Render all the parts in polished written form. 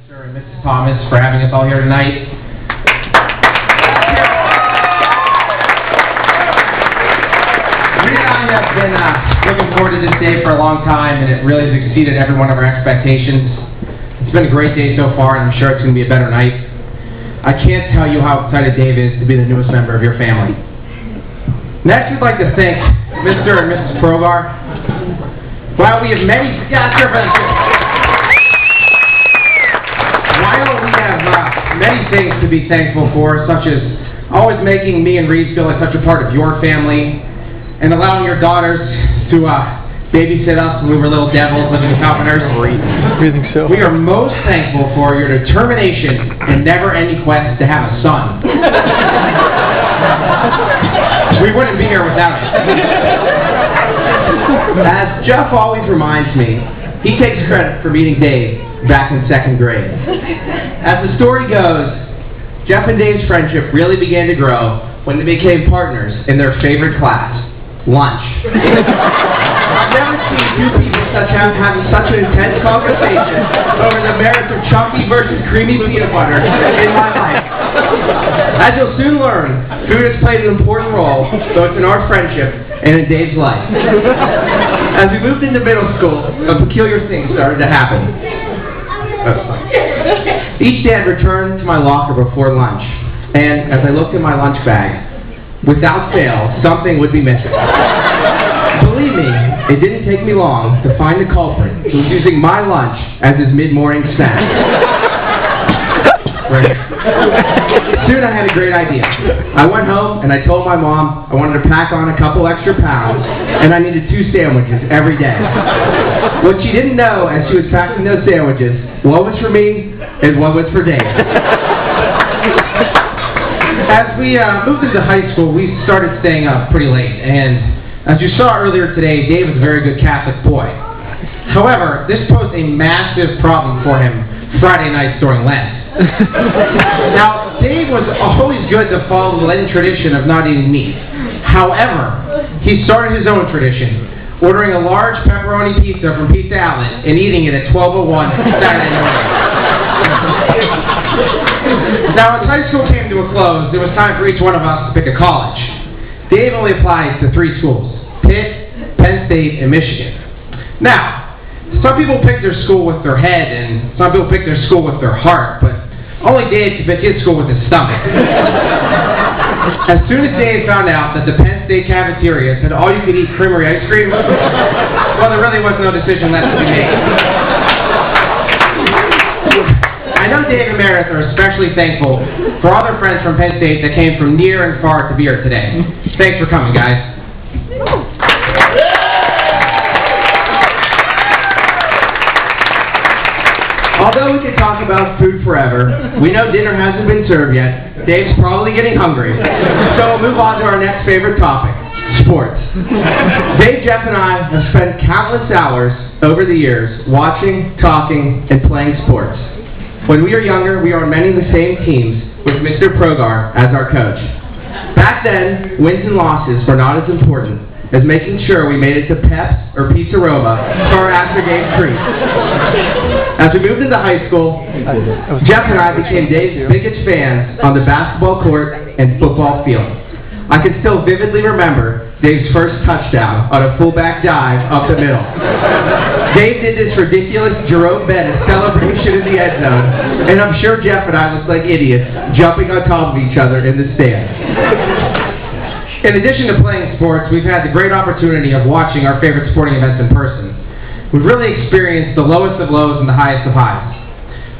Mr. and Mrs. Thomas, for having us all here tonight. Reid and I have been looking forward to this day for a long time, and it really has exceeded every one of our expectations. It's been a great day so far, and I'm sure it's going to be a better night. I can't tell you how excited Dave is to be the newest member of your family. Next, we'd like to thank Mr. and Mrs. Progar. While we have many things to be thankful for, such as always making me and Reid feel like such a part of your family, and allowing your daughters to babysit us when we were little devils living in Carpenters. We are most thankful for your determination and never-ending quest to have a son. We wouldn't be here without it. As Jeff always reminds me, he takes credit for meeting Dave back in 2nd grade. As the story goes, Jeff and Dave's friendship really began to grow when they became partners in their favorite class, lunch. I've never seen two people having such an intense conversation over the merits of chunky versus creamy peanut butter in my life. As you'll soon learn, food has played an important role, both in our friendship and in Dave's life. As we moved into middle school, a peculiar thing started to happen. Each day I'd return to my locker before lunch, and as I looked in my lunch bag, without fail, something would be missing. Believe me, it didn't take me long to find the culprit who was using my lunch as his mid-morning snack. Soon I had a great idea. I went home and I told my mom I wanted to pack on a couple extra pounds and I needed 2 sandwiches every day. What she didn't know as she was packing those sandwiches, what was for me and what was for Dave. As we moved into high school, we started staying up pretty late, and as you saw earlier today, Dave was a very good Catholic boy. However, this posed a massive problem for him Friday nights during Lent. Now, Dave was always good to follow the Lenten tradition of not eating meat. However, he started his own tradition, ordering a large pepperoni pizza from Pizza Outlet and eating it at 12:01 Saturday morning. Now, as high school came to a close, it was time for each one of us to pick a college. Dave only applied to 3 schools: Pitt, Penn State, and Michigan. Now, some people pick their school with their head, and some people pick their school with their heart, but only Dave could pick his school with his stomach. As soon as Dave found out that the Penn State cafeterias had all-you-could-eat creamery ice cream, well, there really was no decision left to be made. I know Dave and Meredith are especially thankful for all their friends from Penn State that came from near and far to be here today. Thanks for coming, guys. Although we could talk about food forever, we know dinner hasn't been served yet. Dave's probably getting hungry. So we'll move on to our next favorite topic, sports. Dave, Jeff, and I have spent countless hours over the years watching, talking, and playing sports. When we were younger, we were on many of the same teams with Mr. Progar as our coach. Back then, wins and losses were not as important as making sure we made it to Peps or Pizza Roma for our after-game treat. As we moved into high school, Jeff and I became Dave's biggest fans on the basketball court and football field. I can still vividly remember Dave's first touchdown on a fullback dive up the middle. Dave did this ridiculous Jerome Bettis celebration in the end zone, and I'm sure Jeff and I looked like idiots jumping on top of each other in the stands. In addition to playing sports, we've had the great opportunity of watching our favorite sporting events in person. We've really experienced the lowest of lows and the highest of highs.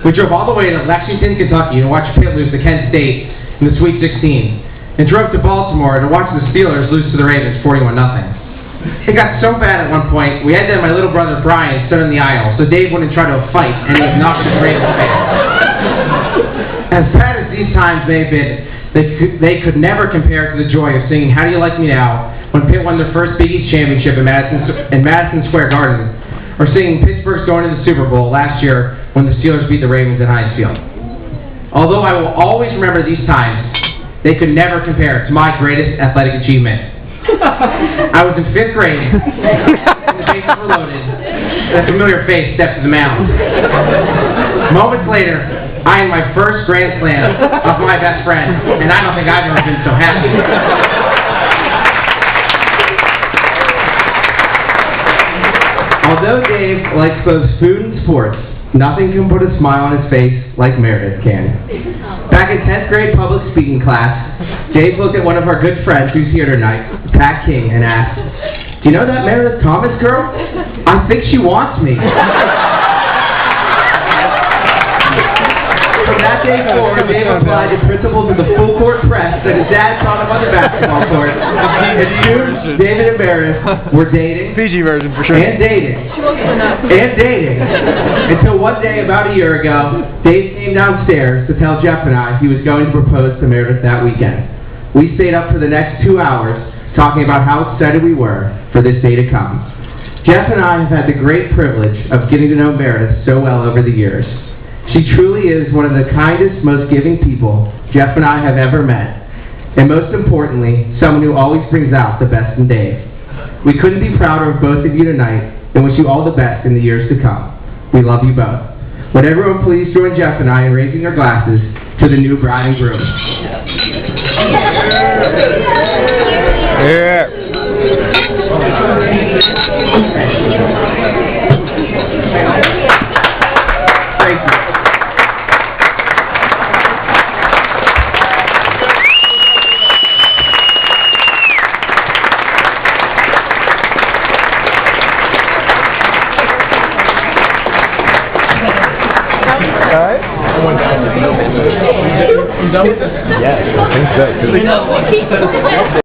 We drove all the way to Lexington, Kentucky to watch Pitt lose to Kent State in the Sweet 16, and drove to Baltimore to watch the Steelers lose to the Ravens 41-0. It got so bad at one point, we had to have my little brother Brian stood in the aisle so Dave wouldn't try to fight any obnoxious Ravens fans. As bad as these times may have been, they could never compare to the joy of singing How Do You Like Me Now when Pitt won their first Big East championship in Madison Square Garden, or singing Pittsburgh's going to the Super Bowl last year when the Steelers beat the Ravens at Heinz Field. Although I will always remember these times, they could never compare to my greatest athletic achievement. I was in 5th grade, and the bases were loaded, and a familiar face stepped to the mound. Moments later, I am my first Grand Slam of my best friend, and I don't think I've ever been so happy. Although Dave likes both food and sports, nothing can put a smile on his face like Meredith can. Back in 10th grade public speaking class, Dave looked at one of our good friends who's here tonight, Pat King, and asked, "Do you know that Meredith Thomas girl? I think she wants me." From that day forward, Dave applied the principles of the full court press that his dad taught him on the basketball court. And soon, David and Meredith were dating. PG version for sure. And dating. And dating. Until one day, about a year ago, Dave came downstairs to tell Jeff and I he was going to propose to Meredith that weekend. We stayed up for the next 2 hours talking about how excited we were for this day to come. Jeff and I have had the great privilege of getting to know Meredith so well over the years. She truly is one of the kindest, most giving people Jeff and I have ever met. And most importantly, someone who always brings out the best in Dave. We couldn't be prouder of both of you tonight and wish you all the best in the years to come. We love you both. Would everyone please join Jeff and I in raising our glasses to the new bride and groom. Yeah. Thank you. Yes, I think so.